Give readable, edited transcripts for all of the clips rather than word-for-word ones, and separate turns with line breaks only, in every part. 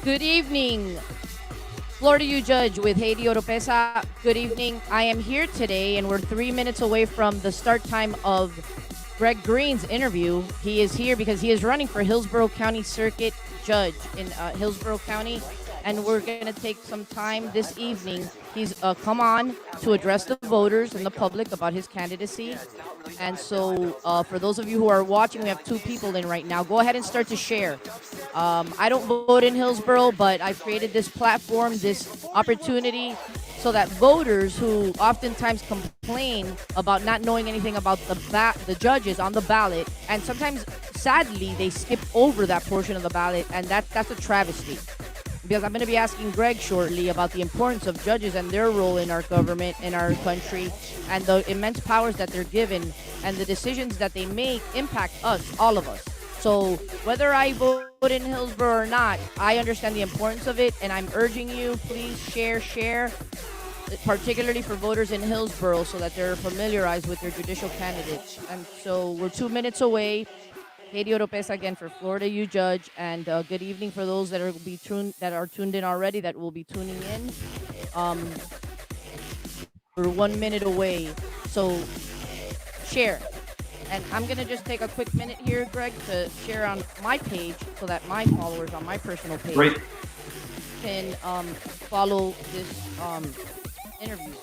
Good evening, Florida U Judge with Haiti Oropesa. Good evening. I am here today, and we're 3 minutes away from the start time of Greg Green's interview. He is here because he is running for Hillsborough County Circuit Judge in Hillsborough County, and we're going to take some time this evening. He's come on to address the voters and the public about his candidacy. And so, for those of you who are watching, we have two people in right now. Go ahead and start to share. I don't vote in Hillsborough, but I've created this platform, this opportunity, so that voters who oftentimes complain about not knowing anything about the judges on the ballot, and sometimes, sadly, they skip over that portion of the ballot, and that's a travesty. Because I'm going to be asking Greg shortly about the importance of judges and their role in our government, in our country, and the immense powers that they're given, and the decisions that they make impact us, all of us. So whether I vote in Hillsborough or not, I understand the importance of it, and I'm urging you, please share, particularly for voters in Hillsborough, so that they're familiarized with their judicial candidates. And so we're 2 minutes away. Haiti Oropesa again for Florida U Judge, and good evening for those that are tuned in already, that will be tuning in. Um, we're 1 minute away, so share. And I'm gonna just take a quick minute here, Greg, to share on my page so that my followers on my personal page
Great.
can follow this interview.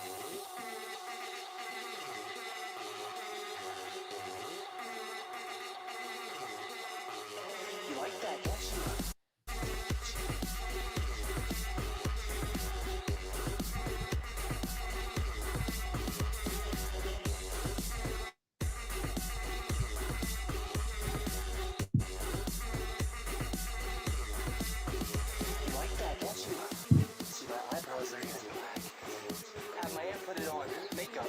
Have my aunt put it on. Makeup.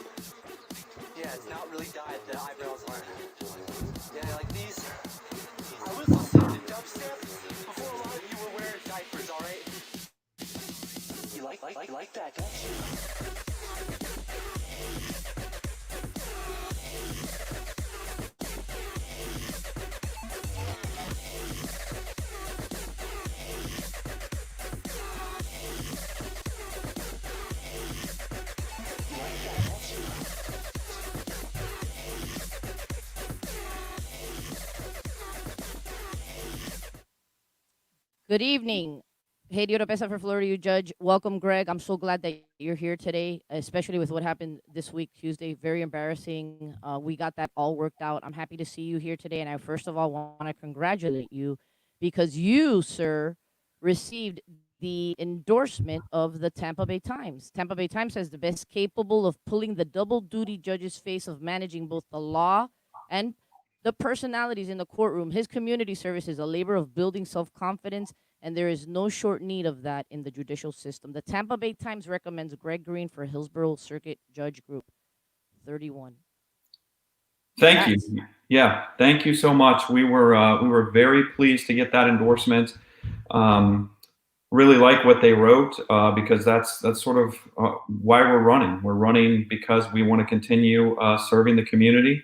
Yeah, it's not really dyed. The eyebrows aren't. Yeah, like these. I was listening to dubstep before a lot of you were wearing diapers, alright? You like that, don't you?
Good evening. Haiti Oropesa for Florida U Judge. Welcome, Greg. I'm so glad that you're here today, especially with what happened this week, Tuesday. Very embarrassing. We got that all worked out. I'm happy to see you here today. And I first of all want to congratulate you because you, sir, received the endorsement of the Tampa Bay Times. Tampa Bay Times says the best capable of pulling the double duty judge's face of managing both the law and the personalities in the courtroom. His community service is a labor of building self confidence, and there is no short need of that in the judicial system. The Tampa Bay Times recommends Greg Green for Hillsborough Circuit Judge Group 31.
Thank you.
Congrats.
Yeah, thank you so much. We were very pleased to get that endorsement. Um, really like what they wrote because that's sort of why we're running. We're running because we want to continue serving the community.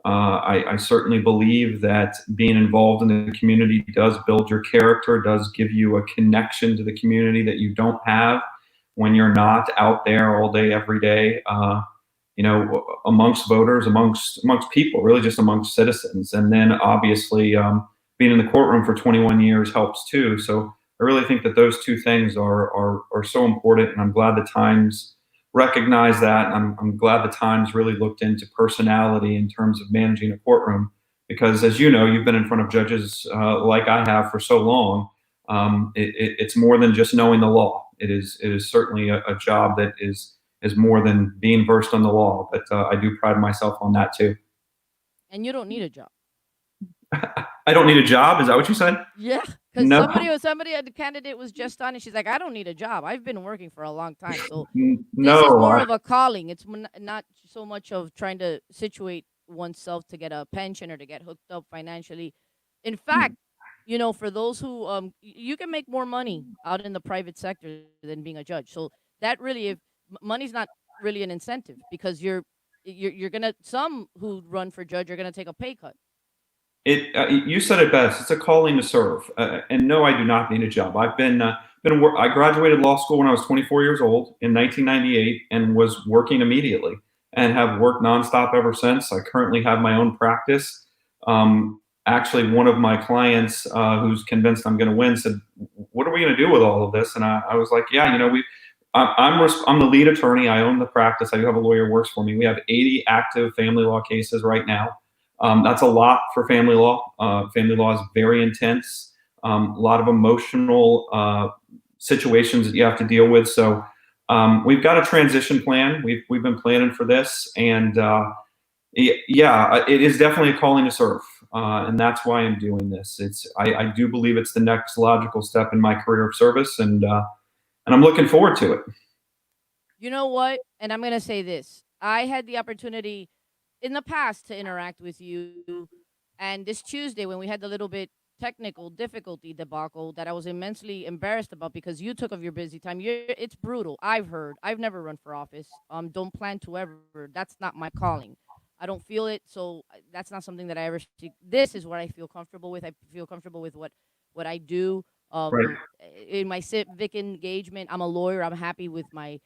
I certainly believe that being involved in the community does build your character, does give you a connection to the community that you don't have when you're not out there all day, every day. Amongst voters, amongst people, really just amongst citizens. And then obviously being in the courtroom for 21 years helps too. So I really think that those two things are so important, and I'm glad the Times recognized that. And I'm glad the Times really looked into personality in terms of managing a courtroom, because as you know, you've been in front of judges like I have for so long. It's more than just knowing the law. It is certainly a job that is more than being versed on the law. But I do pride myself on that too.
And you don't need a job.
I don't need a job. Is that what you said?
Yeah, because
No,
somebody, a candidate was just on, and she's like, I don't need a job. I've been working for a long time. So this is
no.
more of a calling. It's not so much of trying to situate oneself to get a pension or to get hooked up financially. In fact, for those who you can make more money out in the private sector than being a judge. So that really, if money's not really an incentive, because you're gonna, some who run for judge are gonna take a pay cut.
You said it best. It's a calling to serve. And no, I do not need a job. I graduated law school when I was 24 years old in 1998 and was working immediately and have worked nonstop ever since. I currently have my own practice. Actually, one of my clients who's convinced I'm going to win said, "What are we going to do with all of this?" And I was like, "Yeah, I'm the lead attorney. I own the practice. I do have a lawyer who works for me. We have 80 active family law cases right now. That's a lot for family law. Family law is very intense. A lot of emotional situations that you have to deal with. So we've got a transition plan. We've been planning for this, and yeah, it is definitely a calling to serve, and that's why I'm doing this. I do believe it's the next logical step in my career of service, and I'm looking forward to it.
You know what? And I'm going to say this. I had the opportunity in the past to interact with you. And this Tuesday, when we had the little bit technical difficulty debacle that I was immensely embarrassed about because you took of your busy time. It's brutal. I've heard. I've never run for office. Don't plan to ever. That's not my calling. I don't feel it, so that's not something that I ever seek. This is what I feel comfortable with. I feel comfortable with what I do.
Right.
In my civic engagement, I'm a lawyer. I'm happy with my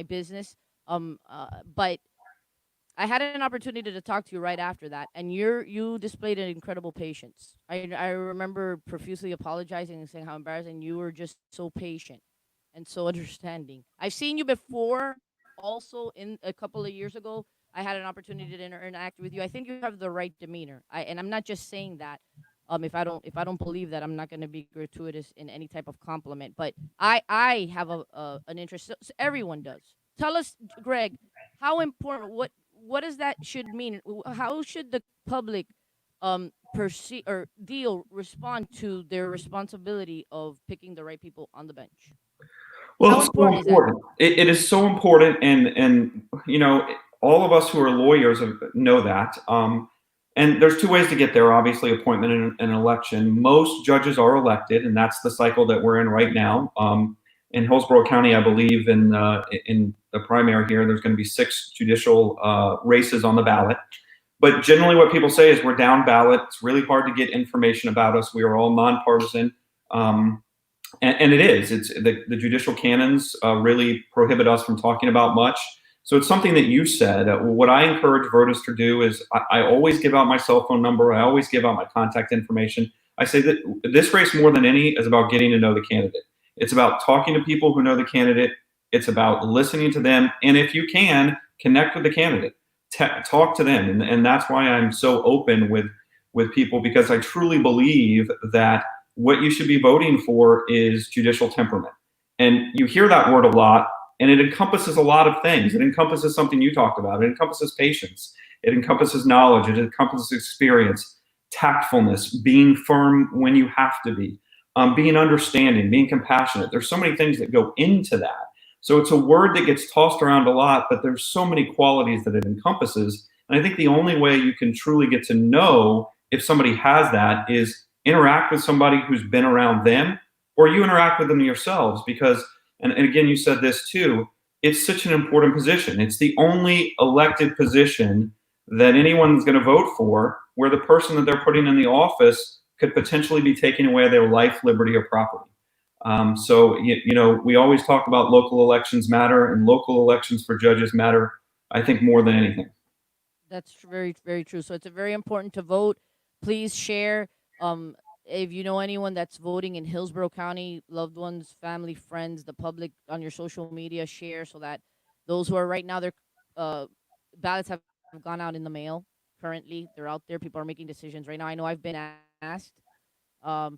business. But I had an opportunity to talk to you right after that, and you displayed an incredible patience. I remember profusely apologizing and saying how embarrassing you were, just so patient and so understanding. I've seen you before, also in a couple of years ago. I had an opportunity to interact with you. I think you have the right demeanor. And I'm not just saying that. If I don't believe that, I'm not going to be gratuitous in any type of compliment. But I have an interest. So everyone does. Tell us, Greg, how important, what does that should mean? How should the public perceive or deal respond to their responsibility of picking the right people on the bench?
Well,
How
it's so
important is that?
important. It is so important, and all of us who are lawyers know that. And there's two ways to get there. Obviously, appointment and an election. Most judges are elected, and that's the cycle that we're in right now. In Hillsborough County, I believe in the primary here, there's going to be 6 judicial races on the ballot. But generally, what people say is we're down ballot. It's really hard to get information about us. We are all nonpartisan. And it is. It's the judicial canons really prohibit us from talking about much. So it's something that you said. What I encourage voters to do is I always give out my cell phone number. I always give out my contact information. I say that this race more than any is about getting to know the candidate. It's about talking to people who know the candidate. It's about listening to them, and if you can, connect with the candidate. Talk to them, and that's why I'm so open with people, because I truly believe that what you should be voting for is judicial temperament. And you hear that word a lot, and it encompasses a lot of things. It encompasses something you talked about. It encompasses patience. It encompasses knowledge. It encompasses experience, tactfulness, being firm when you have to be, being understanding, being compassionate. There's so many things that go into that. So it's a word that gets tossed around a lot, but there's so many qualities that it encompasses. And I think the only way you can truly get to know if somebody has that is interact with somebody who's been around them, or you interact with them yourselves, because and again, you said this too, it's such an important position. It's the only elected position that anyone's going to vote for where the person that they're putting in the office could potentially be taking away their life, liberty, or property. So we always talk about local elections matter, and local elections for judges matter, I think, more than anything.
That's very, very true. So it's very important to vote. Please share. If you know anyone that's voting in Hillsborough County, loved ones, family, friends, the public, on your social media, share so that those who are right now, their uh, ballots have gone out in the mail. Currently, they're out there. People are making decisions right now. I know I've been asked.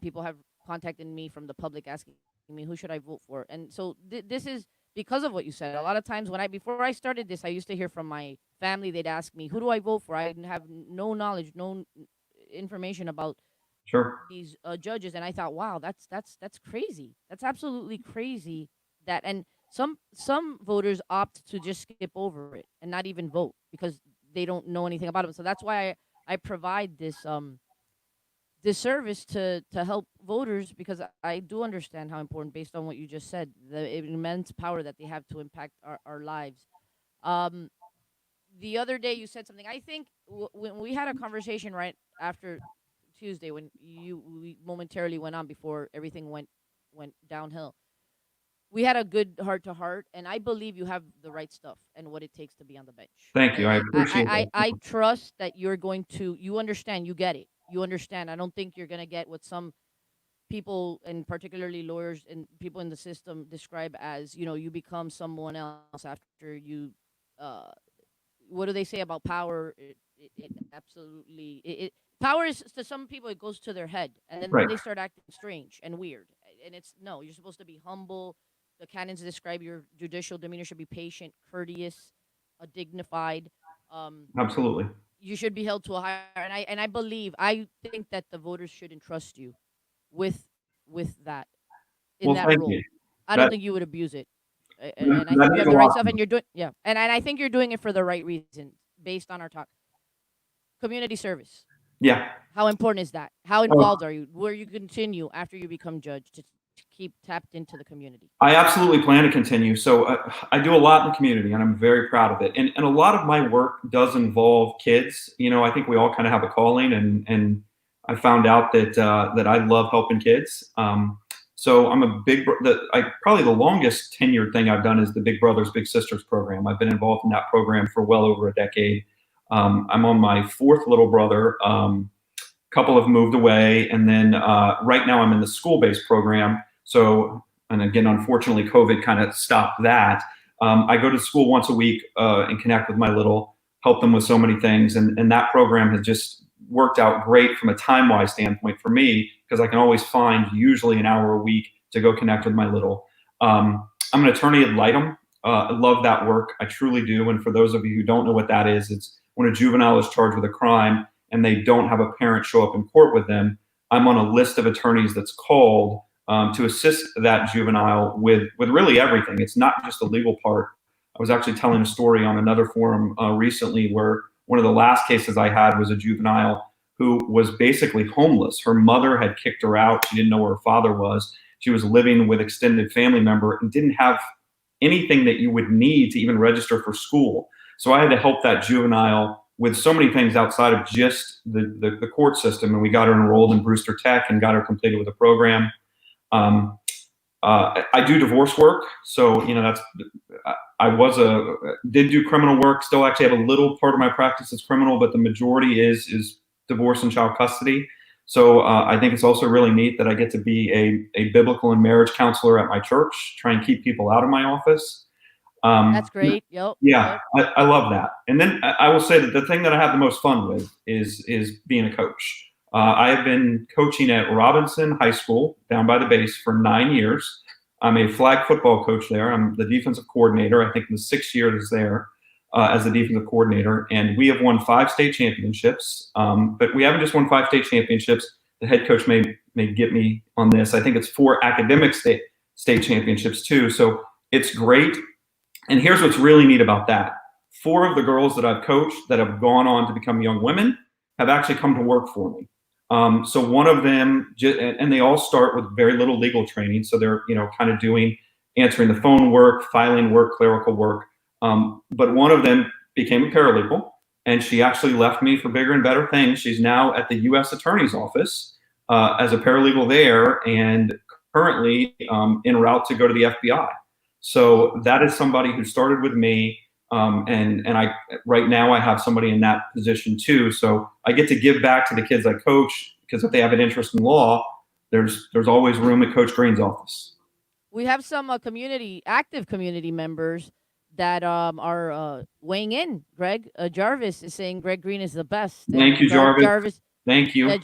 People have contacted me from the public asking me who should I vote for, and so this is because of what you said. A lot of times when I before I started this, I used to hear from my family. They'd ask me, "Who do I vote for?" I didn't have no knowledge, no information about
Sure.
these judges, and I thought, wow, that's crazy. That's absolutely crazy. That and some voters opt to just skip over it and not even vote because they don't know anything about it. So that's why I provide this service to help voters, because I do understand how important, based on what you just said, the immense power that they have to impact our lives. Um, the other day you said something. I think when we had a conversation right after Tuesday when we momentarily went on before everything went downhill. We had a good heart to heart, and I believe you have the right stuff and what it takes to be on the bench.
Thank you. I
I
appreciate
I
that.
trust that you're going to. You understand. You get it. You understand. I don't think you're gonna get what some people, and particularly lawyers and people in the system, describe as, you become someone else after you. Uh, what do they say about power? It absolutely power is, to some people, it goes to their head, and then
Right.
they start acting strange and weird. And it's no, you're supposed to be humble. The canons describe your judicial demeanor should be patient, courteous, dignified. Um,
Absolutely.
you should be held to a higher. I think that the voters should entrust you with that in
Well,
that
thank you.
role. I don't
That
think you would abuse it.
that,
And I
that
think you
means
have
a
the right
lot
stuff,
to
and
me.
you're doing, yeah. And I think you're doing it for the right reason, based on our talk. Community service.
Yeah.
How important is that? How
Oh,
involved are you? Where you continue after you become judge to keep tapped into the community?
I absolutely plan to continue. So I do a lot in the community, and I'm very proud of it. And a lot of my work does involve kids. I think we all kind of have a calling, and I found out that I love helping kids. So I'm a probably the longest tenured thing I've done is the Big Brothers Big Sisters program. I've been involved in that program for well over a decade. I'm on my fourth little brother. Couple have moved away, and then right now I'm in the school-based program. So, and again, unfortunately, COVID kind of stopped that. I go to school once a week and connect with my little, help them with so many things, and that program has just worked out great from a time-wise standpoint for me because I can always find usually an hour a week to go connect with my little. I'm an attorney ad litem. I love that work. I truly do. And for those of you who don't know what that is, it's when a juvenile is charged with a crime and they don't have a parent show up in court with them. I'm on a list of attorneys that's called to assist that juvenile with really everything. It's not just the legal part. I was actually telling a story on another forum recently where one of the last cases I had was a juvenile who was basically homeless. Her mother had kicked her out. She didn't know where her father was. She was living with extended family member and didn't have anything that you would need to even register for school. So I had to help that juvenile with so many things outside of just the court system. And we got her enrolled in Brewster Tech and got her completed with a program. I do divorce work. So, that's, did do criminal work, still actually have a little part of my practice is criminal, but the majority is divorce and child custody. So I think it's also really neat that I get to be a biblical and marriage counselor at my church, try and keep people out of my office.
That's great. Yep.
Yeah,
Yep.
I love that. And then I will say that the thing that I have the most fun with is being a coach. I have been coaching at Robinson High School down by the base for 9 years. I'm a flag football coach there. I'm the defensive coordinator. I think in the 6 years there as the defensive coordinator, and we have won 5 state championships. But we haven't just won 5 state championships. The head coach may get me on this. I think it's 4 academic state championships too. So it's great. And here's what's really neat about that. 4 of the girls that I've coached that have gone on to become young women have actually come to work for me. So one of them, and they all start with very little legal training. So they're, kind of answering the phone work, filing work, clerical work. But one of them became a paralegal, and she actually left me for bigger and better things. She's now at the U.S. Attorney's Office as a paralegal there, and currently en route to go to the FBI. So that is somebody who started with me, and I right now I have somebody in that position too. So I get to give back to the kids I coach because if they have an interest in law, there's always room at Coach Green's office.
We have some active community members that are weighing in. Greg Jarvis is saying Greg Green is the best.
Thank you, Jarvis.
Jarvis.
Thank you.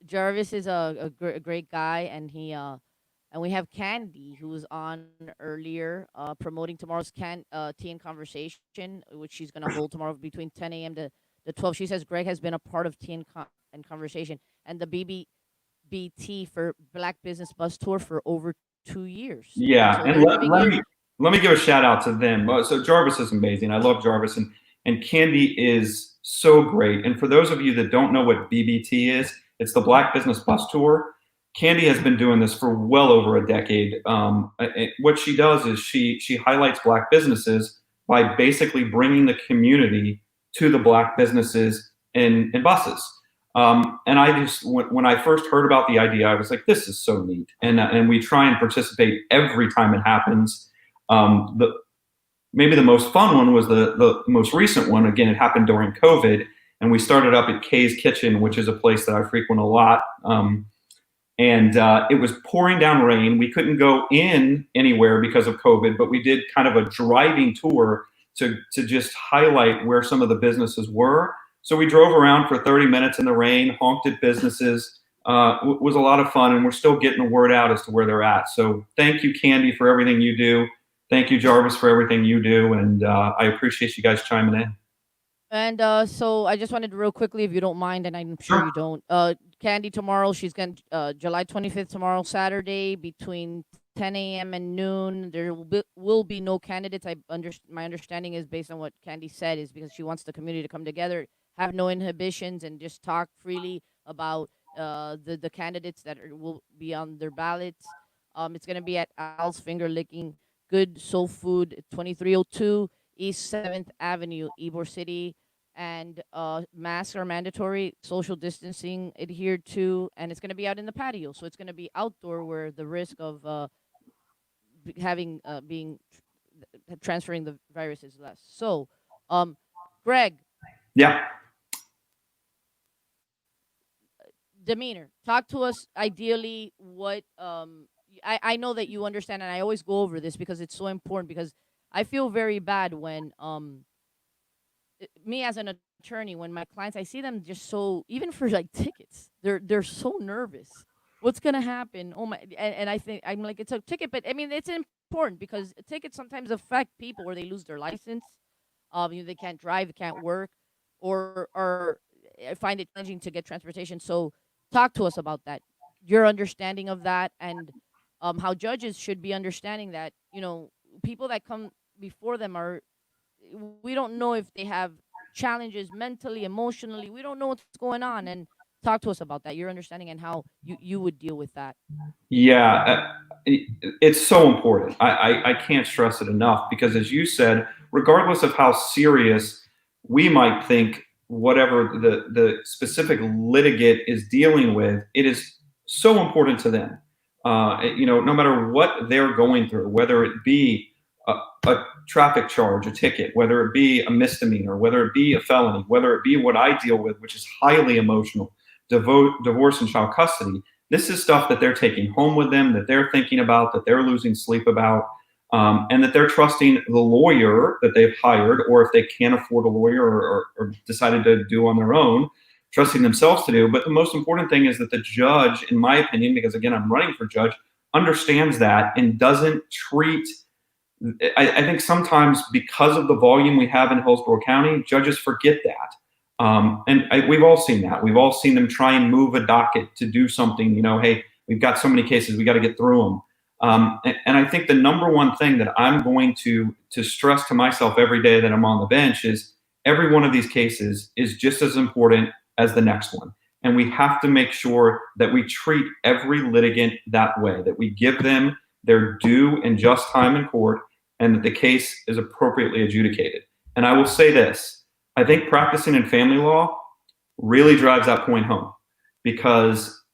Jarvis is a great guy, and and we have Candy, who was on earlier, promoting tomorrow's Tea and Conversation, which she's going to hold tomorrow between 10 a.m. to 12. She says Greg has been a part of Tea and Conversation and the BBT for Black Business Bus Tour for over 2 years.
Yeah,
So
and let me give a shout out to them. So Jarvis is amazing. I love Jarvis, and Candy is so great. And for those of you that don't know what BBT is, it's the Black Business Bus Tour. Candy has been doing this for well over a decade. What she does is she highlights Black businesses by basically bringing the community to the Black businesses in buses. And I just, when I first heard about the idea, I was like, this is so neat. And we try and participate every time it happens. Maybe the most fun one was the most recent one. Again, it happened during COVID, and we started up at Kay's Kitchen, which is a place that I frequent a lot. And it was pouring down rain. We couldn't go in anywhere because of COVID, but we did kind of a driving tour to just highlight where some of the businesses were. So we drove around for 30 minutes in the rain, honked at businesses. Was a lot of fun, and we're still getting the word out as to where they're at. So thank you, Candy, for everything you do. Thank you, Jarvis, for everything you do, and I appreciate you guys chiming in.
And so I just wanted to real quickly, if you don't mind, and I'm sure
Sure.
you don't. Candy tomorrow, she's going to July 25th tomorrow, Saturday, between 10 a.m. and noon. There will be no candidates. My understanding is based on what Candy said is because she wants the community to come together, have no inhibitions, and just talk freely about the candidates that will be on their ballots. It's going to be at Al's Finger Licking Good Soul Food, 2302 East 7th Avenue, Ybor City. And masks are mandatory, social distancing adhered to, and it's going to be out in the patio. So it's going to be outdoor where the risk of having being transferring the virus is less. So, Greg,
Yeah.
demeanor, talk to us ideally what I know that you understand, and I always go over this because it's so important, because I feel very bad when me as an attorney, when my clients, I see them just so, even for like tickets, they're so nervous. What's gonna happen? Oh my! And I think I'm like, it's a ticket, but I mean it's important because tickets sometimes affect people where they lose their license. They can't drive, they can't work, or I find it challenging to get transportation. So talk to us about that. Your understanding of that, and how judges should be understanding that people that come before them are, we don't know if they have challenges mentally, emotionally. We don't know what's going on. And talk to us about that, your understanding, and how you would deal with that.
Yeah, it's so important. I can't stress it enough because, as you said, regardless of how serious we might think whatever the specific litigant is dealing with, it is so important to them. No matter what they're going through, whether it be a traffic charge, a ticket, whether it be a misdemeanor, whether it be a felony, whether it be what I deal with, which is highly emotional, divorce and child custody. This is stuff that they're taking home with them, that they're thinking about, that they're losing sleep about, and that they're trusting the lawyer that they've hired, or if they can't afford a lawyer or decided to do on their own, trusting themselves to do. But the most important thing is that the judge, in my opinion, because again, I'm running for judge, understands that and doesn't treat. I think sometimes because of the volume we have in Hillsborough County, judges forget that. We've all seen that. We've all seen them try and move a docket to do something. Hey, we've got so many cases, we got to get through them. And I think the number one thing that I'm going to stress to myself every day that I'm on the bench is every one of these cases is just as important as the next one. And we have to make sure that we treat every litigant that way, that we give them their due and just time in court, and that the case is appropriately adjudicated. And I will say this, I think practicing in family law really drives that point home, because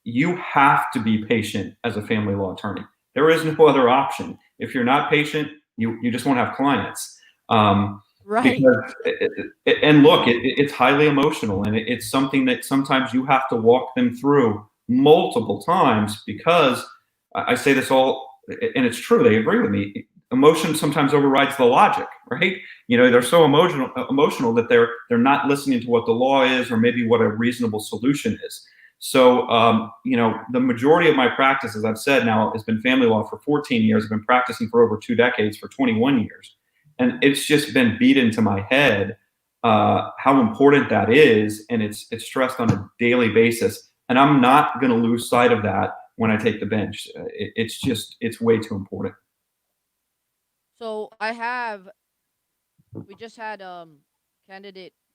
you have to be patient as a family law attorney. There is no other option. If you're not patient, you just won't have clients.
Right.
Because and look, it's highly emotional, and it's something that sometimes you have to walk them through multiple times, because I say this all, and it's true, they agree with me. Emotion sometimes overrides the logic, right? They're so emotional that they're not listening to what the law is, or maybe what a reasonable solution is. So, the majority of my practice, as I've said now, has been family law for 14 years. I've been practicing for over 2 decades, for 21 years. And it's just been beat into my head how important that is. And it's stressed on a daily basis. And I'm not going to lose sight of that when I take the bench. It's way too important.
So we just had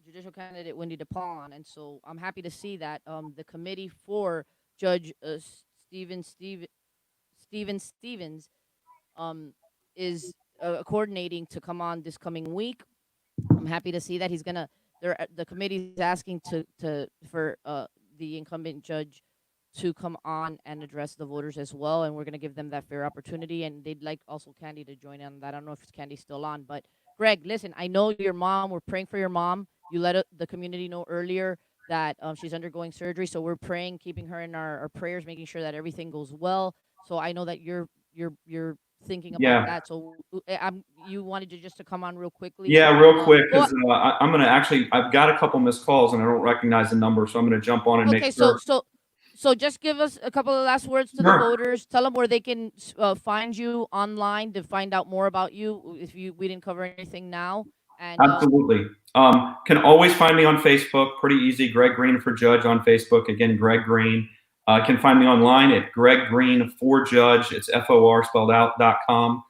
judicial candidate Wendy DePaul, and so I'm happy to see that the committee for Judge Steven Stevens is coordinating to come on this coming week. I'm happy to see that he's gonna the committee is asking for the incumbent judge to come on and address the voters as well, and we're going to give them that fair opportunity. And they'd like also Candy to join in on that. I don't know if Candy's still on, but Greg, listen, I know your mom. We're praying for your mom. You let the community know earlier that she's undergoing surgery, so we're praying, keeping her in our prayers, making sure that everything goes well. So I know that you're thinking about that. So you wanted to just to come on real quickly.
Yeah, real quick, because I'm going to actually, I've got a couple missed calls and I don't recognize the number, so I'm going to jump on and make sure.
So just give us a couple of last words to the voters. Tell them where they can find you online to find out more about you if we didn't cover anything now. And
absolutely. Can always find me on Facebook. Pretty easy. Greg Green for Judge on Facebook. Again, Greg Green. Can find me online at Greg Green for Judge. It's FOR spelled out.com.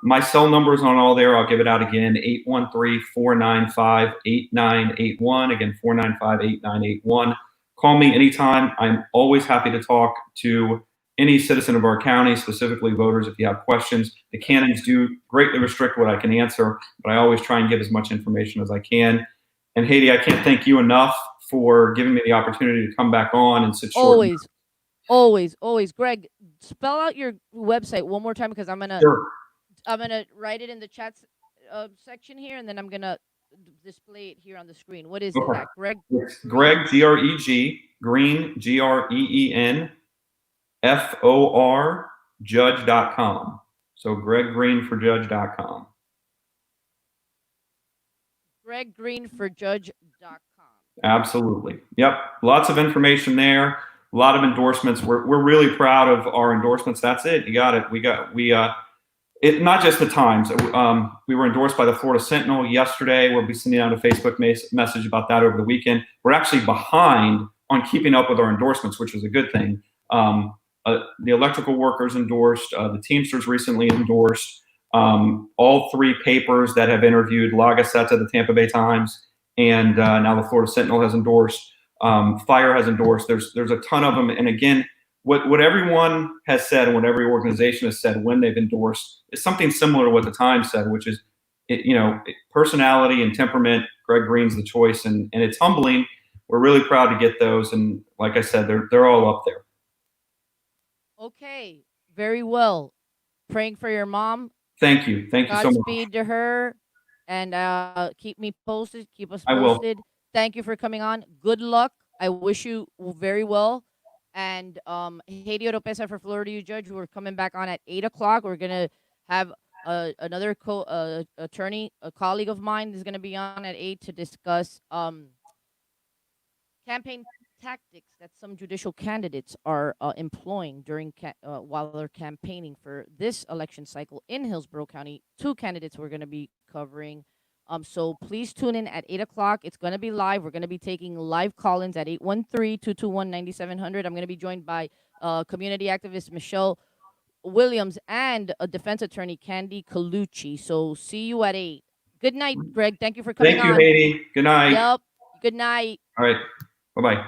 My cell number is on all there. I'll give it out again. 813-495-8981. Again, 495-8981. Call me anytime. I'm always happy to talk to any citizen of our county, specifically voters, if you have questions. The canons do greatly restrict what I can answer, but I always try and give as much information as I can. And Haiti, I can't thank you enough for giving me the opportunity to come back on in such short time.
Always. Greg, spell out your website one more time, because I'm gonna write it in the chat section here, and then I'm gonna display it here on the screen. What is that, Greg?
It's Greg, Greg, Green, GREEN, FOR, judge.com. So greggreenforjudge.com.
greggreenforjudge.com.
Absolutely. Yep. Lots of information there. A lot of endorsements. We're really proud of our endorsements. That's it. You got it. It not just the Times. We were endorsed by the Florida Sentinel yesterday. We'll be sending out a Facebook message about that over the weekend. We're actually behind on keeping up with our endorsements, which is a good thing. The electrical workers endorsed. The Teamsters recently endorsed. All three papers that have interviewed, La Gazette, the Tampa Bay Times, and now the Florida Sentinel has endorsed. Fire has endorsed. There's a ton of them. And again, what everyone has said and what every organization has said when they've endorsed is something similar to what the Times said, which is, personality and temperament. Greg Green's the choice, and it's humbling. We're really proud to get those, and like I said, they're all up there.
Okay, very well. Praying for your mom.
Thank you so much.
Godspeed to her, and keep me posted. Keep us posted.
I will.
Thank you for coming on. Good luck. I wish you very well. And Haiti Oropesa for Florida U Judge, we're coming back on at 8 o'clock. We're gonna have another attorney, a colleague of mine, is gonna be on at 8 to discuss campaign tactics that some judicial candidates are employing during while they're campaigning for this election cycle in Hillsborough County. 2 candidates we're gonna be covering. So please tune in at 8 o'clock. It's going to be live. We're going to be taking live call-ins at 813-221-9700. I'm going to be joined by community activist Michelle Williams and a defense attorney, Candy Colucci. So see you at 8. Good night, Greg. Thank you for coming on.
Thank you, Haiti. Good night.
Yep. Good night.
All right. Bye-bye.